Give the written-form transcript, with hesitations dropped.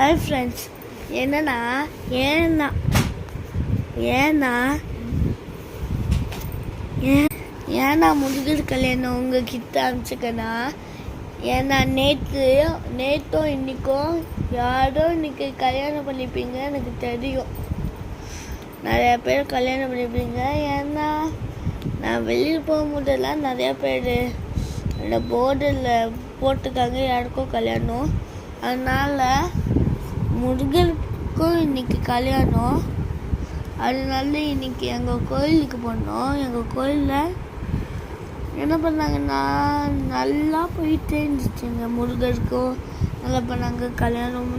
Hi friends, என்னன்னா ஏன்னா ஏன்னா ஏன்னா முருகர் கல்யாணம் உங்ககிட்ட அனுப்பிச்சிக்கன்னா, ஏன்னா நேற்றும் இன்னைக்கும் யாரோ இன்னைக்கு கல்யாணம் பண்ணிப்பீங்க எனக்கு தெரியும். நிறையா பேர் கல்யாணம் பண்ணிப்பீங்க. ஏன்னா நான் வெளியில் போகும்போதெல்லாம் நிறையா பேர் அந்த போர்டில் போட்டிருக்காங்க யாருக்கும் கல்யாணம். அதனால் முருகருக்கும் இன்னைக்கு கல்யாணம். அதனால இன்னைக்கு எங்கள் கோயிலுக்கு போனோம். எங்கள் கோயிலில் என்ன பண்ணாங்கன்னா நல்லா போயிட்டே இருந்துச்சுங்க. முருகருக்கும் நல்லா பண்ணாங்க கல்யாணம்.